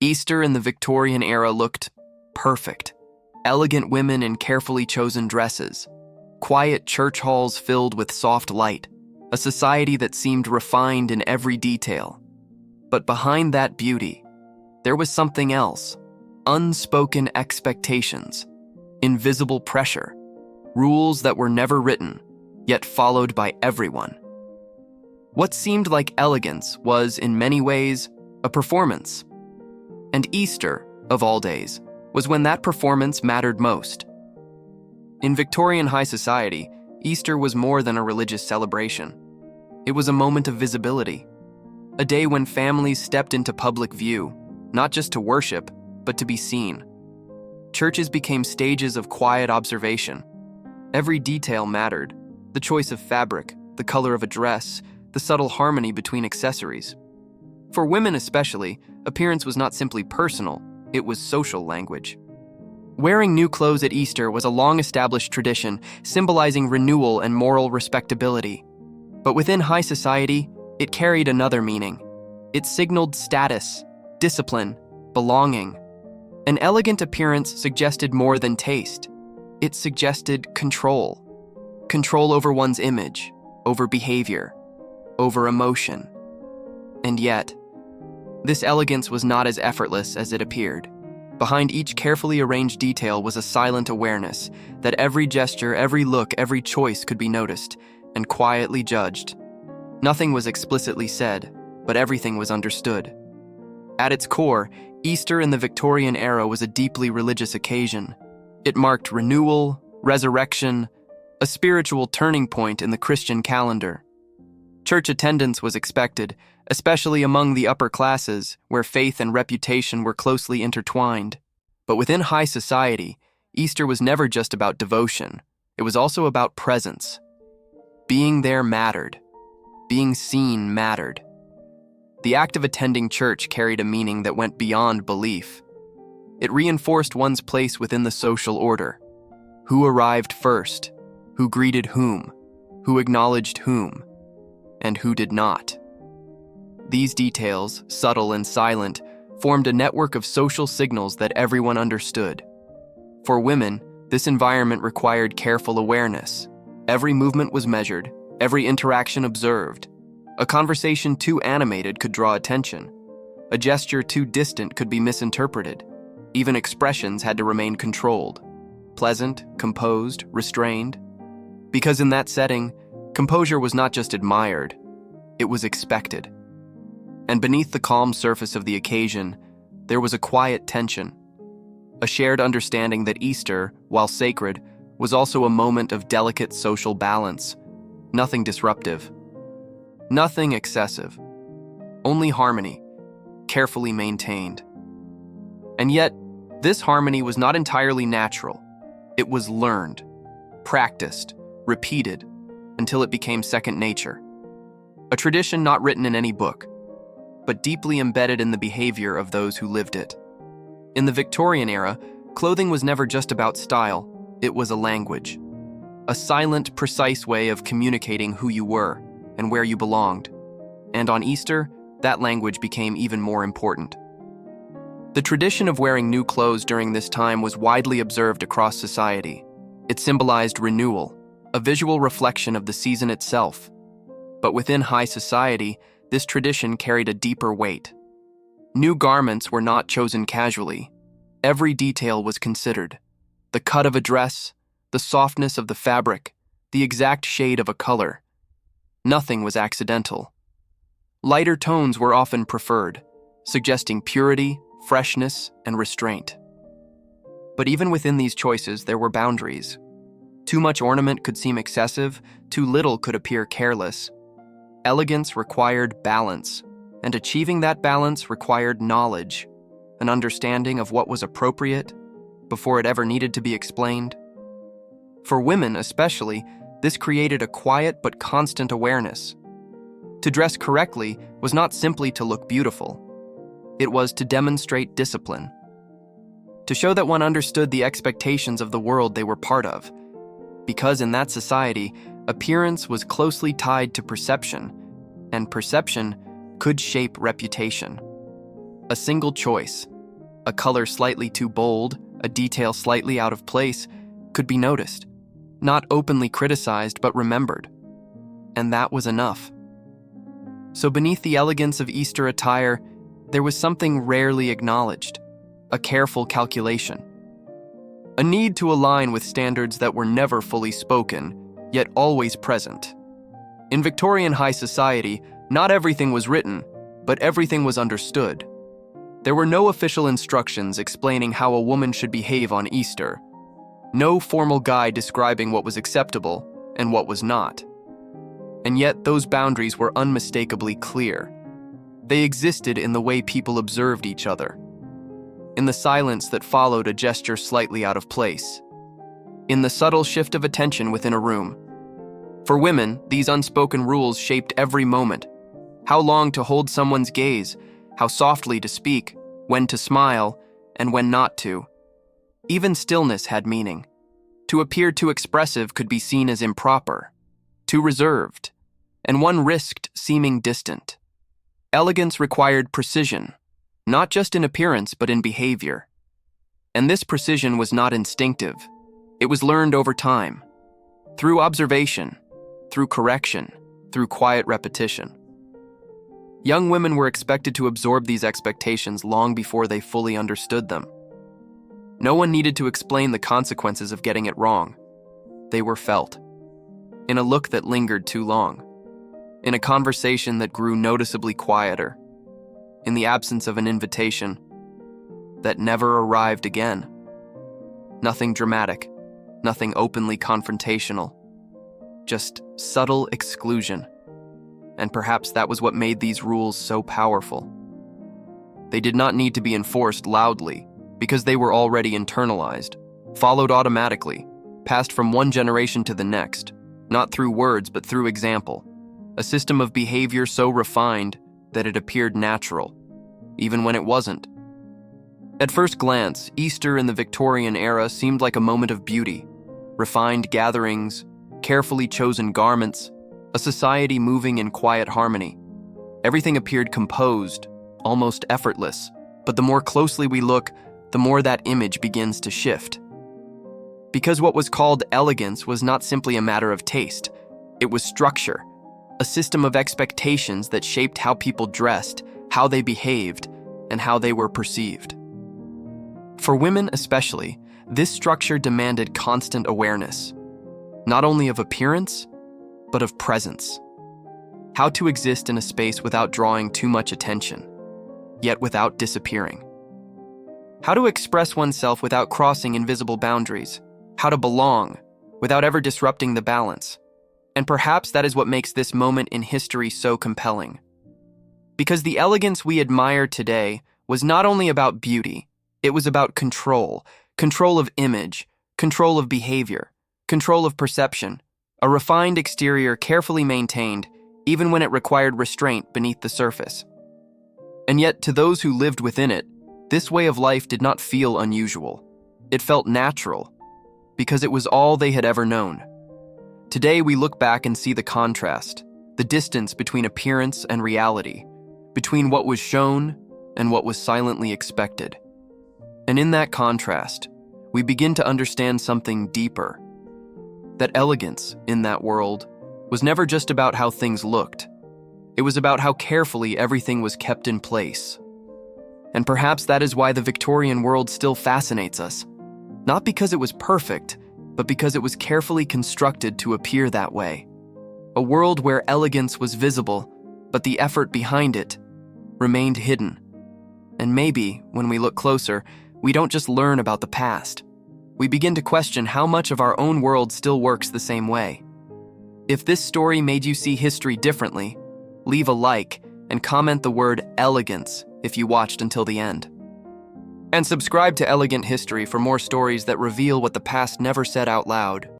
Easter in the Victorian era looked perfect. Elegant women in carefully chosen dresses, quiet church halls filled with soft light, a society that seemed refined in every detail. But behind that beauty, there was something else: unspoken expectations, invisible pressure, rules that were never written, yet followed by everyone. What seemed like elegance was, in many ways, a performance. And Easter, of all days, was when that performance mattered most. In Victorian high society, Easter was more than a religious celebration. It was a moment of visibility, a day when families stepped into public view, not just to worship, but to be seen. Churches became stages of quiet observation. Every detail mattered: the choice of fabric, the color of a dress, the subtle harmony between accessories. For women especially, appearance was not simply personal, it was social language. Wearing new clothes at Easter was a long-established tradition, symbolizing renewal and moral respectability. But within high society, it carried another meaning. It signaled status, discipline, belonging. An elegant appearance suggested more than taste. It suggested control. Control over one's image, over behavior, over emotion. And yet, this elegance was not as effortless as it appeared. Behind each carefully arranged detail was a silent awareness that every gesture, every look, every choice could be noticed and quietly judged. Nothing was explicitly said, but everything was understood. At its core, Easter in the Victorian era was a deeply religious occasion. It marked renewal, resurrection, a spiritual turning point in the Christian calendar. Church attendance was expected, especially among the upper classes, where faith and reputation were closely intertwined. But within high society, Easter was never just about devotion. It was also about presence. Being there mattered. Being seen mattered. The act of attending church carried a meaning that went beyond belief. It reinforced one's place within the social order. Who arrived first? Who greeted whom? Who acknowledged whom? And who did not? These details, subtle and silent, formed a network of social signals that everyone understood. For women, this environment required careful awareness. Every movement was measured, every interaction observed. A conversation too animated could draw attention. A gesture too distant could be misinterpreted. Even expressions had to remain controlled, pleasant, composed, restrained. Because in that setting, composure was not just admired, it was expected. And beneath the calm surface of the occasion, there was a quiet tension, a shared understanding that Easter, while sacred, was also a moment of delicate social balance. Nothing disruptive, nothing excessive, only harmony, carefully maintained. And yet, this harmony was not entirely natural. It was learned, practiced, repeated, until it became second nature. A tradition not written in any book, but deeply embedded in the behavior of those who lived it. In the Victorian era, clothing was never just about style, it was a language. A silent, precise way of communicating who you were and where you belonged. And on Easter, that language became even more important. The tradition of wearing new clothes during this time was widely observed across society. It symbolized renewal, a visual reflection of the season itself. But within high society, this tradition carried a deeper weight. New garments were not chosen casually. Every detail was considered. The cut of a dress, the softness of the fabric, the exact shade of a color. Nothing was accidental. Lighter tones were often preferred, suggesting purity, freshness, and restraint. But even within these choices, there were boundaries. Too much ornament could seem excessive, too little could appear careless. Elegance required balance, and achieving that balance required knowledge, an understanding of what was appropriate before it ever needed to be explained. For women especially, this created a quiet but constant awareness. To dress correctly was not simply to look beautiful. It was to demonstrate discipline, to show that one understood the expectations of the world they were part of. Because in that society, appearance was closely tied to perception, and perception could shape reputation. A single choice, a color slightly too bold, a detail slightly out of place, could be noticed, not openly criticized but remembered. And that was enough. So beneath the elegance of Easter attire, there was something rarely acknowledged, a careful calculation. A need to align with standards that were never fully spoken, yet always present. In Victorian high society, not everything was written, but everything was understood. There were no official instructions explaining how a woman should behave on Easter, no formal guide describing what was acceptable and what was not. And yet those boundaries were unmistakably clear. They existed in the way people observed each other, in the silence that followed a gesture slightly out of place, in the subtle shift of attention within a room. For women, these unspoken rules shaped every moment: how long to hold someone's gaze, how softly to speak, when to smile, and when not to. Even stillness had meaning. To appear too expressive could be seen as improper, too reserved, and one risked seeming distant. Elegance required precision, not just in appearance but in behavior. And this precision was not instinctive. It was learned over time, through observation, through correction, through quiet repetition. Young women were expected to absorb these expectations long before they fully understood them. No one needed to explain the consequences of getting it wrong. They were felt. In a look that lingered too long. In a conversation that grew noticeably quieter. In the absence of an invitation that never arrived again. Nothing dramatic, nothing openly confrontational. Just subtle exclusion. And perhaps that was what made these rules so powerful. They did not need to be enforced loudly, because they were already internalized, followed automatically, passed from one generation to the next, not through words but through example, a system of behavior so refined that it appeared natural, even when it wasn't. At first glance, Easter in the Victorian era seemed like a moment of beauty, refined gatherings, carefully chosen garments, a society moving in quiet harmony. Everything appeared composed, almost effortless, but the more closely we look, the more that image begins to shift. Because what was called elegance was not simply a matter of taste, it was structure, a system of expectations that shaped how people dressed, how they behaved, and how they were perceived. For women especially, this structure demanded constant awareness, not only of appearance, but of presence. How to exist in a space without drawing too much attention, yet without disappearing. How to express oneself without crossing invisible boundaries. How to belong without ever disrupting the balance. And perhaps that is what makes this moment in history so compelling. Because the elegance we admire today was not only about beauty, it was about control of image, control of behavior, control of perception, a refined exterior carefully maintained, even when it required restraint beneath the surface. And yet, to those who lived within it, this way of life did not feel unusual. It felt natural, because it was all they had ever known. Today, we look back and see the contrast, the distance between appearance and reality, between what was shown and what was silently expected. And in that contrast, we begin to understand something deeper. That elegance, in that world, was never just about how things looked. It was about how carefully everything was kept in place. And perhaps that is why the Victorian world still fascinates us. Not because it was perfect, but because it was carefully constructed to appear that way. A world where elegance was visible, but the effort behind it remained hidden. And maybe, when we look closer, we don't just learn about the past. We begin to question how much of our own world still works the same way. If this story made you see history differently, leave a like and comment the word elegance if you watched until the end. And subscribe to Elegant History for more stories that reveal what the past never said out loud.